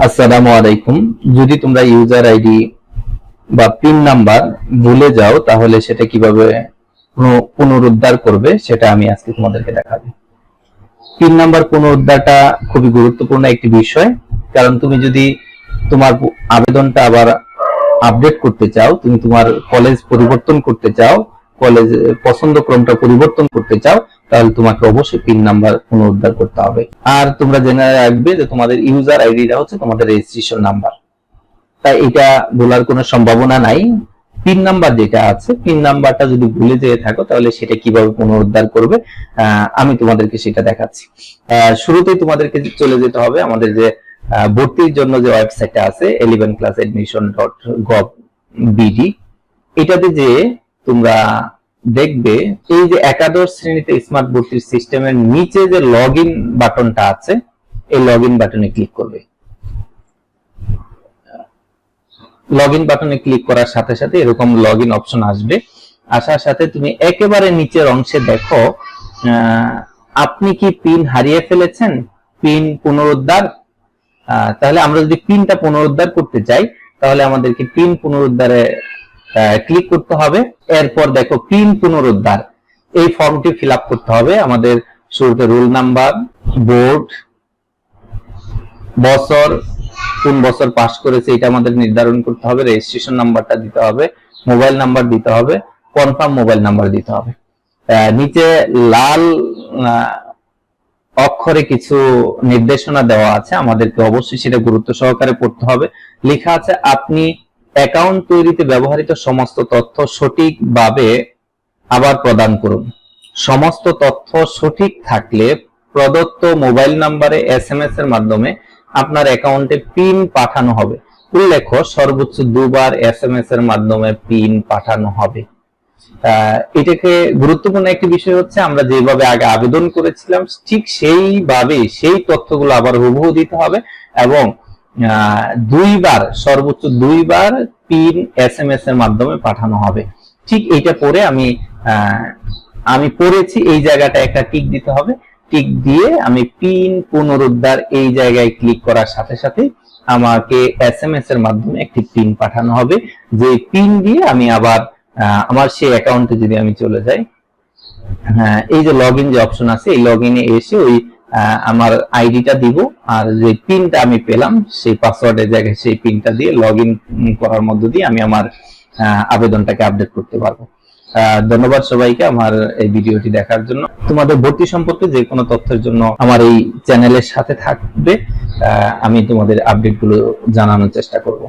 আসসালামু আলাইকুম। যদি তোমরা ইউজার আইডি বা পিন নাম্বার ভুলে যাও তাহলে সেটা কিভাবে পুনরুদ্ধার করবে সেটা আমি আজকে তোমাদেরকে দেখাবো। পিন নাম্বার পুনরুদ্ধারটা খুবই গুরুত্বপূর্ণ একটি বিষয়, কারণ তুমি যদি তোমার আবেদনটা আবার আপডেট করতে চাও, তুমি তোমার কলেজ পরিবর্তন করতে চাও, কলেজ পছন্দ ক্রমটা পরিবর্তন করতে চাও, তাহলে তোমাকে অবশ্যই পিন নাম্বার পুনরুদ্ধার করতে হবে। আর তোমরা জেনে রাখবে যে তোমাদের ইউজার আইডিটা হচ্ছে তোমাদের রেজিস্ট্রেশন নাম্বার, তাই এটা বলার কোনো সম্ভাবনা নাই। পিন নাম্বার যেটা আছে, পিন নাম্বারটা যদি ভুলে যেয়ে থাকো তাহলে সেটা কিভাবে পুনরুদ্ধার করবে আমি তোমাদেরকে সেটা দেখাচ্ছি। শুরুতেই তোমাদেরকে চলে যেতে হবে আমাদের যে ভর্তির জন্য যে ওয়েবসাইটটা আছে elevenclassadmission.gov.bd, এটাতে যে তোমরা দেখবে এই যে একাদশ শ্রেণীতে স্মার্ট ভর্তির সিস্টেমের নিচে যে লগইন বাটনটা আছে, এই লগইন বাটনে ক্লিক করবে। লগইন বাটনে ক্লিক করার সাথে সাথে এরকম লগইন অপশন আসবে। আসার সাথে তুমি একেবারে নিচের অংশে দেখো আপনি কি পিন হারিয়ে ফেলেছেন, পিন পুনরুদ্ধার। তাহলে আমরা যদি পিনটা পুনরুদ্ধার করতে চাই তাহলে আমাদেরকে পিন পুনরুদ্ধারে ক্লিক করতে হবে। এরপর দেখো পিন পুনরুদ্ধার, এই ফর্মটি ফিল আপ করতে হবে। আমাদের শুরুতে রোল নাম্বার, বোর্ড, বছর, কোন বছর পাস করেছে এটা আমাদের নির্ধারণ করতে হবে, রেজিস্ট্রেশন নাম্বারটা দিতে হবে, মোবাইল নাম্বার দিতে হবে, কনফার্ম মোবাইল নাম্বার দিতে হবে। নিচে লাল অক্ষরে কিছু নির্দেশনা দেওয়া আছে, আমাদেরকে অবশ্যই সেটা গুরুত্ব সহকারে পড়তে হবে। লেখা আছে আপনি অ্যাকাউন্ট তৈরিতে ব্যবহৃত সমস্ত তথ্য সঠিকভাবে আবার প্রদান করুন। সমস্ত তথ্য সঠিক থাকলে প্রদত্ত মোবাইল নাম্বারে SMS এর মাধ্যমে আপনার অ্যাকাউন্টে পিন পাঠানো হবে। উল্লেখ্য সর্বোচ্চ 2 বার SMS এর মাধ্যমে পিন পাঠানো হবে। এটাকে গুরুত্বপূর্ণ একটি বিষয় হচ্ছে আমরা যেভাবে আগে আবেদন করেছিলাম ঠিক সেইভাবে সেই তথ্যগুলো আবার হুবহু দিতে হবে এবং 2 বার, সর্বোচ্চ 2 বার পিন SMS এর মাধ্যমে পাঠানো হবে। ঠিক এইটা পরে আমি পড়েছি, এই জায়গাটা একটা টিক দিতে হবে। টিক দিয়ে আমি পিন পুনরুদ্ধার এই জায়গায় ক্লিক করার সাথে সাথে আমাকে SMS এর মাধ্যমে একটি পিন পাঠানো হবে, যে পিন দিয়ে আমি আবার আমার সেই অ্যাকাউন্টে যদি আমি চলে যাই, এই যে লগইন যে অপশন আছে এই লগইনে এসে ওই আমার আইডিটা দিব, আর যে পিনটা আমি পেলাম সেই পাসওয়ার্ডের জায়গায় সেই পিনটা দিয়ে লগইন করার মধ্য দিয়ে আমি আমার আবেদনটাকে আপডেট করতে পারবো। ধন্যবাদ সবাইকে আমার এই ভিডিওটি দেখার জন্য। তোমাদের ভর্তি সম্পর্কে যে কোনো তথ্যের জন্য আমার এই চ্যানেলের সাথে থাকবে, আমি তোমাদের আপডেটগুলো জানানোর চেষ্টা করব।